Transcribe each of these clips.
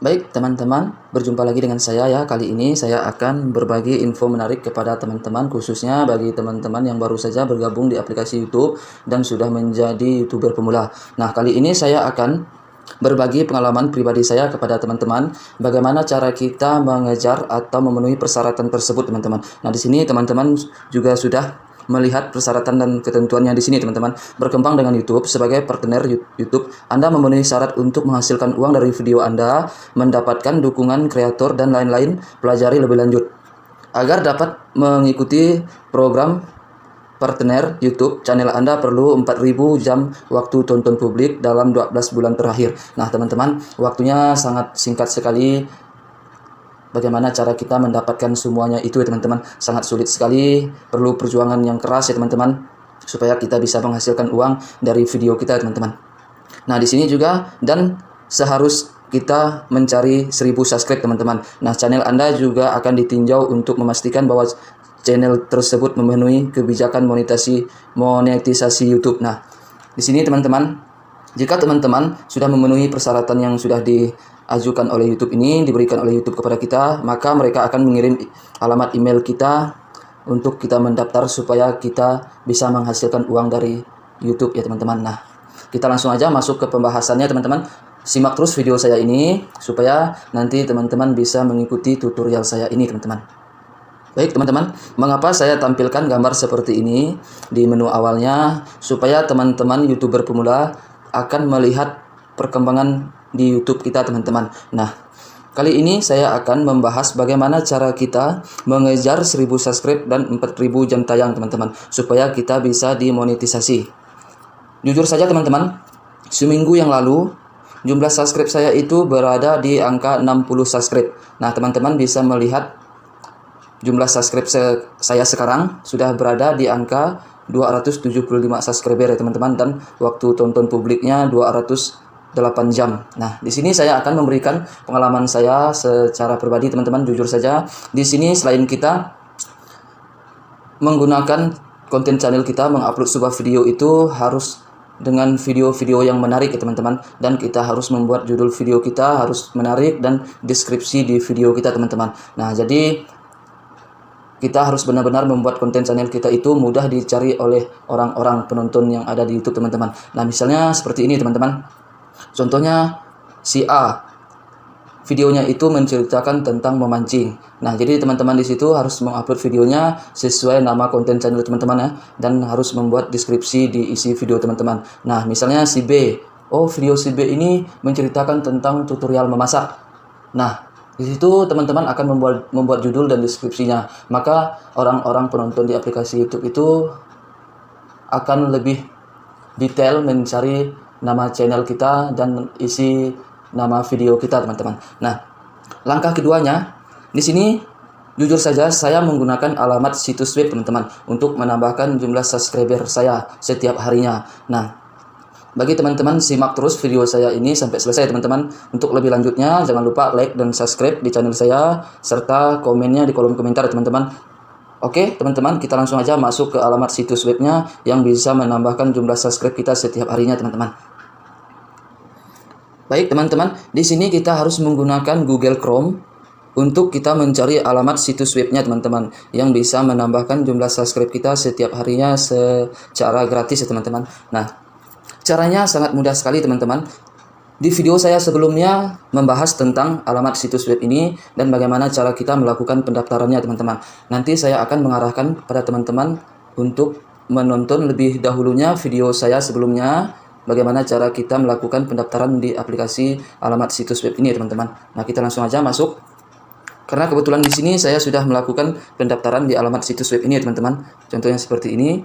Baik teman-teman, berjumpa lagi dengan saya ya. Kali ini saya akan berbagi info menarik kepada teman-teman, khususnya bagi teman-teman yang baru saja bergabung di aplikasi YouTube dan sudah menjadi YouTuber pemula. Nah, kali ini saya akan berbagi pengalaman pribadi saya kepada teman-teman, bagaimana cara kita mengejar atau memenuhi persyaratan tersebut, teman-teman. Nah, di sini teman-teman juga sudah melihat persyaratan dan ketentuannya di sini, teman-teman. Berkembang dengan YouTube sebagai partner YouTube, Anda memenuhi syarat untuk menghasilkan uang dari video Anda, mendapatkan dukungan kreator dan lain-lain. Pelajari lebih lanjut. Agar dapat mengikuti program partner YouTube, channel Anda perlu 4.000 jam waktu tonton publik dalam 12 bulan terakhir. Nah, teman-teman, waktunya sangat singkat sekali. Bagaimana cara kita mendapatkan semuanya itu ya teman-teman, sangat sulit sekali, perlu perjuangan yang keras ya teman-teman, supaya kita bisa menghasilkan uang dari video kita teman-teman. Nah, di sini juga dan seharus kita mencari 1000 subscribe teman-teman. Nah, channel Anda juga akan ditinjau untuk memastikan bahwa channel tersebut memenuhi kebijakan monetisasi YouTube. Nah, di sini teman-teman, jika teman-teman sudah memenuhi persyaratan yang sudah diajukan oleh YouTube ini, diberikan oleh YouTube kepada kita, maka mereka akan mengirim alamat email kita untuk kita mendaftar supaya kita bisa menghasilkan uang dari YouTube ya teman-teman. Nah, kita langsung aja masuk ke pembahasannya teman-teman. Simak terus video saya ini supaya nanti teman-teman bisa mengikuti tutorial saya ini teman-teman. Baik teman-teman, mengapa saya tampilkan gambar seperti ini di menu awalnya, supaya teman-teman YouTuber pemula akan melihat perkembangan di YouTube kita teman-teman. Nah, kali ini saya akan membahas bagaimana cara kita mengejar 1000 subscribe dan 4000 jam tayang teman-teman, supaya kita bisa dimonetisasi. Jujur saja teman-teman, seminggu yang lalu jumlah subscribe saya itu berada di angka 60 subscribe. Nah, teman-teman bisa melihat jumlah subscribe saya sekarang sudah berada di angka 275 subscriber ya teman-teman, dan waktu tonton publiknya 208 jam. Nah, di sini saya akan memberikan pengalaman saya secara pribadi teman-teman. Jujur saja, di sini selain kita menggunakan konten channel kita mengupload sebuah video itu harus dengan video-video yang menarik ya teman-teman, dan kita harus membuat judul video kita harus menarik dan deskripsi di video kita teman-teman. Nah, jadi kita harus benar-benar membuat konten channel kita itu mudah dicari oleh orang-orang penonton yang ada di YouTube teman-teman. Nah, misalnya seperti ini teman-teman. Contohnya si A, videonya itu menceritakan tentang memancing. Nah, jadi teman-teman di situ harus mengupload videonya sesuai nama konten channel teman-teman ya, dan harus membuat deskripsi di isi video teman-teman. Nah, misalnya si B, oh video si B ini menceritakan tentang tutorial memasak. Nah, di situ teman-teman akan membuat judul dan deskripsinya. Maka orang-orang penonton di aplikasi YouTube itu akan lebih detail mencari nama channel kita dan isi nama video kita, teman-teman. Nah, langkah keduanya di sini jujur saja saya menggunakan alamat situs web, teman-teman, untuk menambahkan jumlah subscriber saya setiap harinya. Nah, bagi teman-teman, simak terus video saya ini sampai selesai teman-teman. Untuk lebih lanjutnya, jangan lupa like dan subscribe di channel saya, serta komennya di kolom komentar teman-teman. Oke teman-teman, kita langsung aja masuk ke alamat situs webnya yang bisa menambahkan jumlah subscribe kita setiap harinya teman-teman. Baik teman-teman, di sini kita harus menggunakan Google Chrome untuk kita mencari alamat situs webnya teman-teman, yang bisa menambahkan jumlah subscribe kita setiap harinya secara gratis ya teman-teman. Nah, caranya sangat mudah sekali teman-teman. Di video saya sebelumnya membahas tentang alamat situs web ini dan bagaimana cara kita melakukan pendaftarannya teman-teman. Nanti saya akan mengarahkan kepada teman-teman untuk menonton lebih dahulunya video saya sebelumnya, bagaimana cara kita melakukan pendaftaran di aplikasi alamat situs web ini teman-teman. Nah, kita langsung aja masuk. Karena kebetulan di sini saya sudah melakukan pendaftaran di alamat situs web ini teman-teman. Contohnya seperti ini.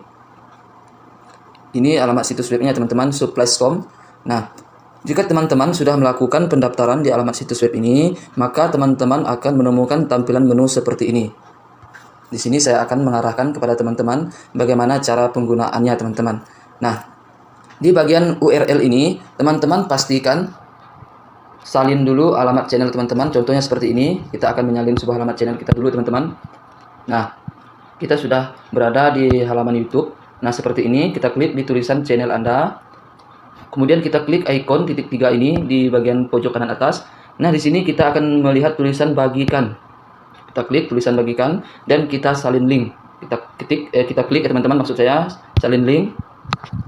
Ini alamat situs webnya teman-teman, supplies.com. Nah, jika teman-teman sudah melakukan pendaftaran di alamat situs web ini, maka teman-teman akan menemukan tampilan menu seperti ini. Di sini saya akan mengarahkan kepada teman-teman bagaimana cara penggunaannya teman-teman. Nah, di bagian URL ini, teman-teman pastikan salin dulu alamat channel teman-teman. Contohnya seperti ini, kita akan menyalin sebuah alamat channel kita dulu teman-teman. Nah, kita sudah berada di halaman YouTube. Nah, seperti ini, kita klik di tulisan channel Anda. Kemudian kita klik ikon titik 3 ini di bagian pojok kanan atas. Nah, di sini kita akan melihat tulisan bagikan. Kita klik tulisan bagikan dan kita salin link. Kita klik ya teman-teman, maksud saya salin link.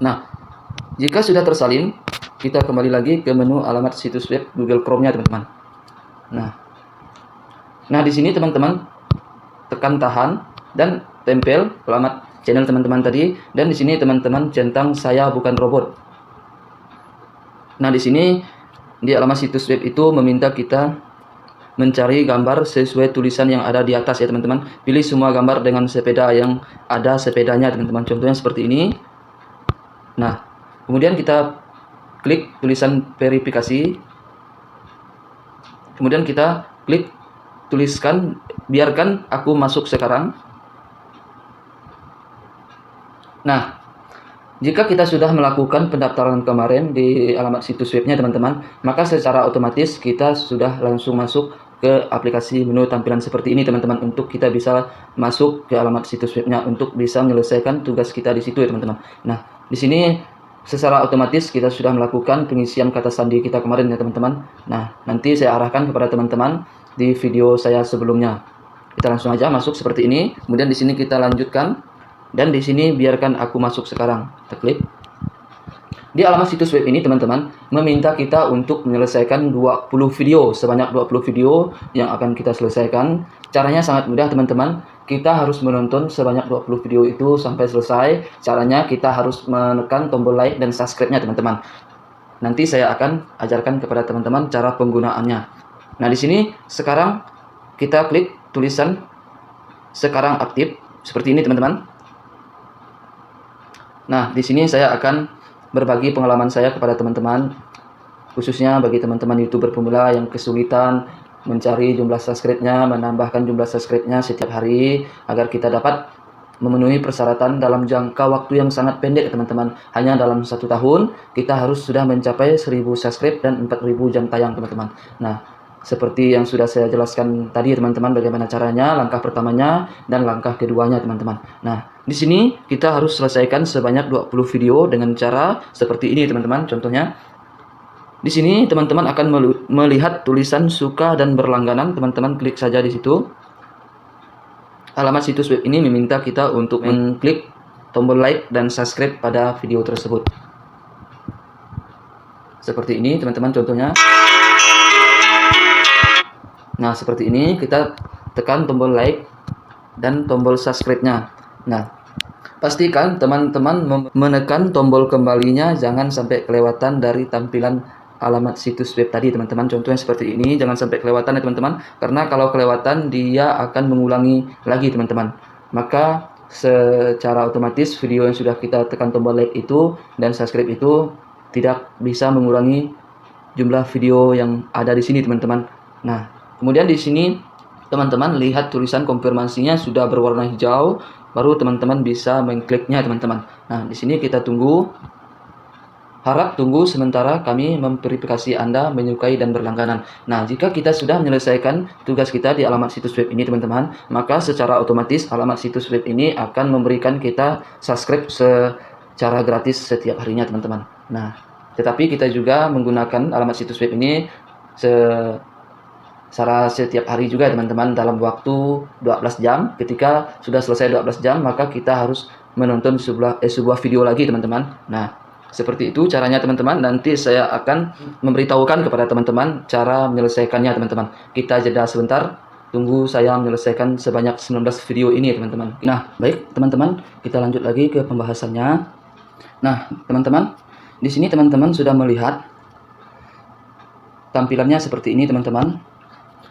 Nah, jika sudah tersalin, kita kembali lagi ke menu alamat situs web Google Chrome-nya teman-teman. Nah, di sini teman-teman tekan tahan dan tempel alamat channel teman-teman tadi, dan di sini teman-teman centang saya bukan robot. Nah, di sini di alamat situs web itu meminta kita mencari gambar sesuai tulisan yang ada di atas ya teman-teman. Pilih semua gambar dengan sepeda yang ada sepedanya teman-teman. Contohnya seperti ini. Nah, kemudian kita klik tulisan verifikasi. Kemudian kita klik tuliskan biarkan aku masuk sekarang. Nah, jika kita sudah melakukan pendaftaran kemarin di alamat situs webnya teman-teman, maka secara otomatis kita sudah langsung masuk ke aplikasi menu tampilan seperti ini teman-teman, untuk kita bisa masuk ke alamat situs webnya untuk bisa menyelesaikan tugas kita di situ ya teman-teman. Nah, di sini secara otomatis kita sudah melakukan pengisian kata sandi kita kemarin ya teman-teman. Nah, nanti saya arahkan kepada teman-teman di video saya sebelumnya. Kita langsung aja masuk seperti ini. Kemudian di sini kita lanjutkan. Dan di sini biarkan aku masuk sekarang. Kita klik. Di alamat situs web ini teman-teman meminta kita untuk menyelesaikan 20 video, sebanyak 20 video yang akan kita selesaikan. Caranya sangat mudah teman-teman. Kita harus menonton sebanyak 20 video itu sampai selesai. Caranya kita harus menekan tombol like dan subscribe-nya teman-teman. Nanti saya akan ajarkan kepada teman-teman cara penggunaannya. Nah, di sini sekarang kita klik tulisan sekarang aktif seperti ini teman-teman. Nah, di sini saya akan berbagi pengalaman saya kepada teman-teman, khususnya bagi teman-teman YouTuber pemula yang kesulitan mencari jumlah subscribe-nya, menambahkan jumlah subscribe-nya setiap hari, agar kita dapat memenuhi persyaratan dalam jangka waktu yang sangat pendek teman-teman. Hanya dalam 1 tahun, kita harus sudah mencapai 1000 subscribe dan 4000 jam tayang teman-teman. Nah, seperti yang sudah saya jelaskan tadi teman-teman, bagaimana caranya, langkah pertamanya dan langkah keduanya teman-teman. Nah, di sini kita harus selesaikan sebanyak 20 video dengan cara seperti ini teman-teman. Contohnya di sini teman-teman akan melihat tulisan suka dan berlangganan. Teman-teman klik saja di situ. Alamat situs web ini meminta kita untuk mengklik tombol like dan subscribe pada video tersebut. Seperti ini teman-teman contohnya. Nah, seperti ini kita tekan tombol like dan tombol subscribe-nya. Nah, pastikan teman-teman menekan tombol kembalinya, jangan sampai kelewatan dari tampilan alamat situs web tadi teman-teman. Contohnya seperti ini, jangan sampai kelewatan ya teman-teman, karena kalau kelewatan dia akan mengulangi lagi teman-teman. Maka secara otomatis video yang sudah kita tekan tombol like itu dan subscribe itu tidak bisa mengurangi jumlah video yang ada di sini teman-teman. Nah, kemudian di sini teman-teman lihat tulisan konfirmasinya sudah berwarna hijau, baru teman-teman bisa mengkliknya teman-teman. Nah, di sini kita tunggu. Harap tunggu sementara kami memverifikasi Anda menyukai dan berlangganan. Nah, jika kita sudah menyelesaikan tugas kita di alamat situs web ini teman-teman, maka secara otomatis alamat situs web ini akan memberikan kita subscribe secara gratis setiap harinya teman-teman. Nah, tetapi kita juga menggunakan alamat situs web ini secara setiap hari juga teman-teman, dalam waktu 12 jam. Ketika sudah selesai 12 jam, maka kita harus menonton sebuah video lagi teman-teman. Nah, seperti itu caranya teman-teman. Nanti saya akan memberitahukan kepada teman-teman cara menyelesaikannya teman-teman. Kita jeda sebentar, tunggu saya menyelesaikan sebanyak 19 video ini teman-teman. Nah, baik teman-teman, kita lanjut lagi ke pembahasannya. Nah, teman-teman, di sini teman-teman sudah melihat tampilannya seperti ini teman-teman.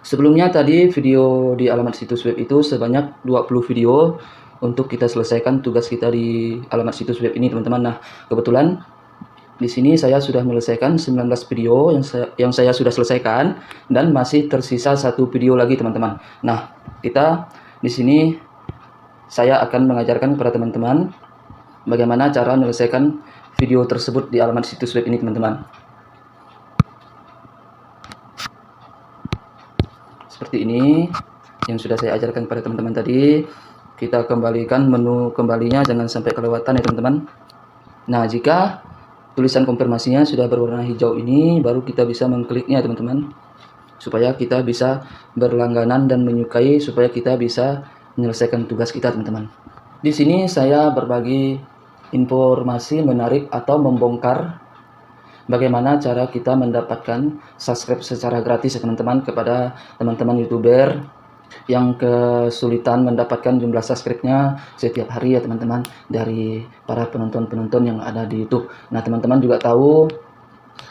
Sebelumnya tadi video di alamat situs web itu sebanyak 20 video untuk kita selesaikan tugas kita di alamat situs web ini teman-teman. Nah, kebetulan di sini saya sudah menyelesaikan 19 video yang saya sudah selesaikan, dan masih tersisa 1 video lagi teman-teman. Nah, kita di sini saya akan mengajarkan kepada teman-teman bagaimana cara menyelesaikan video tersebut di alamat situs web ini teman-teman. Seperti ini yang sudah saya ajarkan kepada teman-teman tadi. Kita kembalikan menu kembalinya, jangan sampai kelewatan ya teman-teman. Nah, jika tulisan konfirmasinya sudah berwarna hijau ini, baru kita bisa mengkliknya teman-teman. supaya kita bisa berlangganan dan menyukai, supaya kita bisa menyelesaikan tugas kita, teman-teman. Di sini saya berbagi informasi menarik atau membongkar bagaimana cara kita mendapatkan subscribe secara gratis ya teman-teman, kepada teman-teman YouTuber yang kesulitan mendapatkan jumlah subscribe-nya setiap hari ya teman-teman, dari para penonton-penonton yang ada di YouTube. Nah, teman-teman juga tahu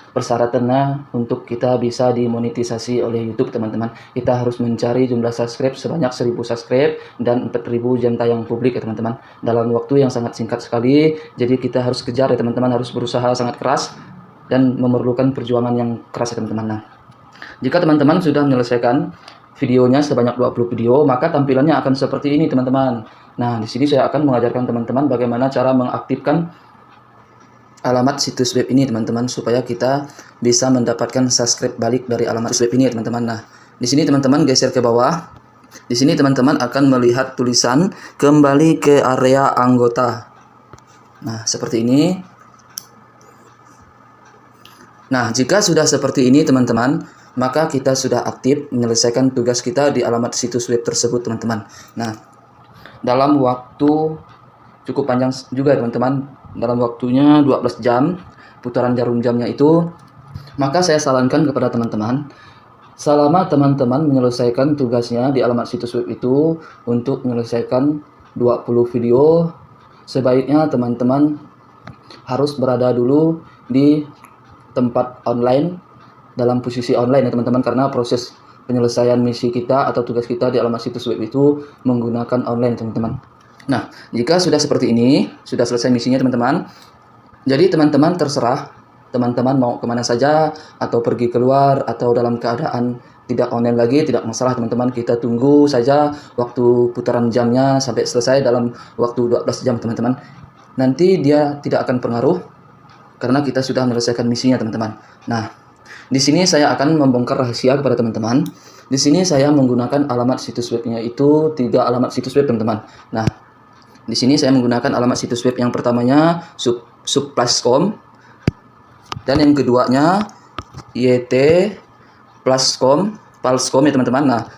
persyaratannya untuk kita bisa dimonetisasi oleh YouTube, teman-teman. Kita harus mencari jumlah subscribe sebanyak 1000 subscribe dan 4000 jam tayang publik ya teman-teman, dalam waktu yang sangat singkat sekali. Jadi kita harus kejar ya teman-teman, harus berusaha sangat keras dan memerlukan perjuangan yang keras ya teman-teman. Nah, jika teman-teman sudah menyelesaikan videonya sebanyak 20 video, maka tampilannya akan seperti ini teman-teman. Nah, di sini saya akan mengajarkan teman-teman bagaimana cara mengaktifkan alamat situs web ini teman-teman, supaya kita bisa mendapatkan subscribe balik dari alamat situs web ini teman-teman. Nah, di sini teman-teman geser ke bawah. Di sini teman-teman akan melihat tulisan kembali ke area anggota. Nah, seperti ini. Nah, jika sudah seperti ini teman-teman, maka kita sudah aktif menyelesaikan tugas kita di alamat situs web tersebut teman-teman. Nah, dalam waktu cukup panjang juga teman-teman, dalam waktunya 12 jam putaran jarum jamnya itu, maka saya sarankan kepada teman-teman, selama teman-teman menyelesaikan tugasnya di alamat situs web itu untuk menyelesaikan 20 video, sebaiknya teman-teman harus berada dulu di tempat online, dalam posisi online ya teman-teman, karena proses penyelesaian misi kita atau tugas kita di alamat situs web itu menggunakan online teman-teman. Nah, jika sudah seperti ini, sudah selesai misinya teman-teman, jadi teman-teman terserah teman-teman mau kemana saja, atau pergi keluar, atau dalam keadaan tidak online lagi, tidak masalah teman-teman. Kita tunggu saja waktu putaran jamnya sampai selesai dalam waktu 12 jam teman-teman. Nanti dia tidak akan pengaruh karena kita sudah menyelesaikan misinya teman-teman. Nah, di sini saya akan membongkar rahasia kepada teman-teman. Di sini saya menggunakan alamat situs webnya itu 3 alamat situs web teman-teman. Nah, di sini saya menggunakan alamat situs web yang pertamanya subpluscom, dan yang keduanya ytpluscom ya teman-teman. Nah,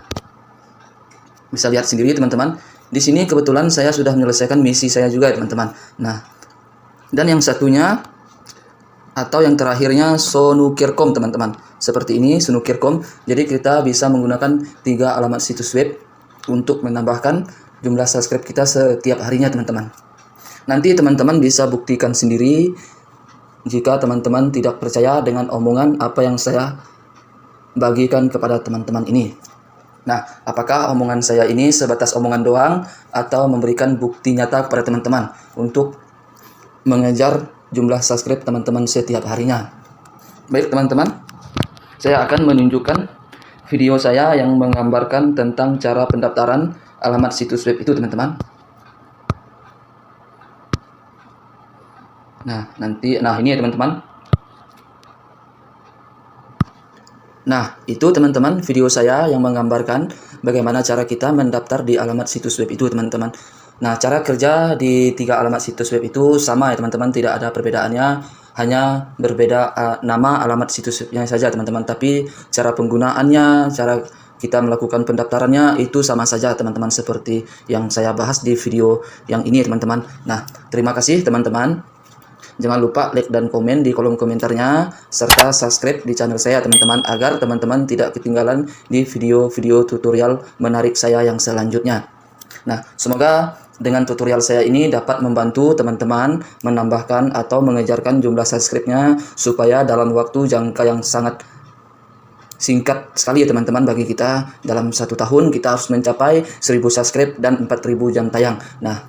bisa lihat sendiri teman-teman. Di sini kebetulan saya sudah menyelesaikan misi saya juga ya teman-teman. Nah, dan yang satunya atau yang terakhirnya sonukircom teman-teman, seperti ini sonukircom. Jadi kita bisa menggunakan 3 alamat situs web untuk menambahkan jumlah subscribe kita setiap harinya teman-teman. Nanti teman-teman bisa buktikan sendiri jika teman-teman tidak percaya dengan omongan apa yang saya bagikan kepada teman-teman ini. Nah, apakah omongan saya ini sebatas omongan doang atau memberikan bukti nyata kepada teman-teman untuk mengejar jumlah subscribe teman-teman setiap harinya? Baik teman-teman, saya akan menunjukkan video saya yang menggambarkan tentang cara pendaftaran alamat situs web itu teman-teman. Nah, ini ya teman-teman. Nah, itu teman-teman video saya yang menggambarkan bagaimana cara kita mendaftar di alamat situs web itu teman-teman. Nah, cara kerja di 3 alamat situs web itu sama ya teman-teman, tidak ada perbedaannya, hanya berbeda nama alamat situs webnya saja teman-teman. Tapi cara penggunaannya, cara kita melakukan pendaftarannya itu sama saja teman-teman, seperti yang saya bahas di video yang ini teman-teman. Nah, terima kasih teman-teman. Jangan lupa like dan komen di kolom komentarnya, serta subscribe di channel saya teman-teman, agar teman-teman tidak ketinggalan di video-video tutorial menarik saya yang selanjutnya. Nah, semoga dengan tutorial saya ini dapat membantu teman-teman menambahkan atau mengejarkan jumlah subscribe-nya, supaya dalam waktu jangka yang sangat singkat sekali ya teman-teman bagi kita, dalam 1 tahun kita harus mencapai 1000 subscribe dan 4000 jam tayang. Nah,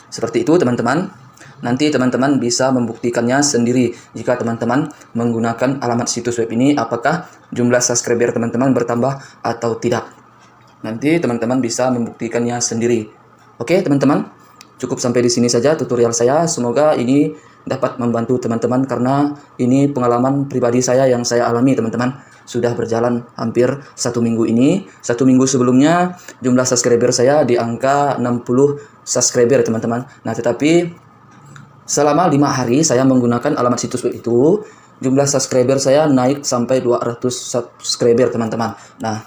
seperti itu teman-teman. Nanti teman-teman bisa membuktikannya sendiri jika teman-teman menggunakan alamat situs web ini, apakah jumlah subscriber teman-teman bertambah atau tidak. Nanti teman-teman bisa membuktikannya sendiri. Oke teman-teman, cukup sampai di sini saja tutorial saya. Semoga ini dapat membantu teman-teman, karena ini pengalaman pribadi saya yang saya alami teman-teman. Sudah berjalan hampir 1 minggu ini. 1 minggu sebelumnya jumlah subscriber saya di angka 60 subscriber teman-teman. Nah, tetapi selama 5 hari saya menggunakan alamat situs web itu, jumlah subscriber saya naik sampai 200 subscriber teman-teman. Nah,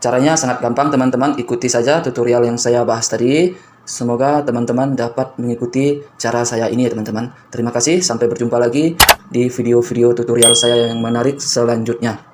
caranya sangat gampang teman-teman, ikuti saja tutorial yang saya bahas tadi. Semoga teman-teman dapat mengikuti cara saya ini ya teman-teman. Terima kasih, sampai berjumpa lagi di video-video tutorial saya yang menarik selanjutnya.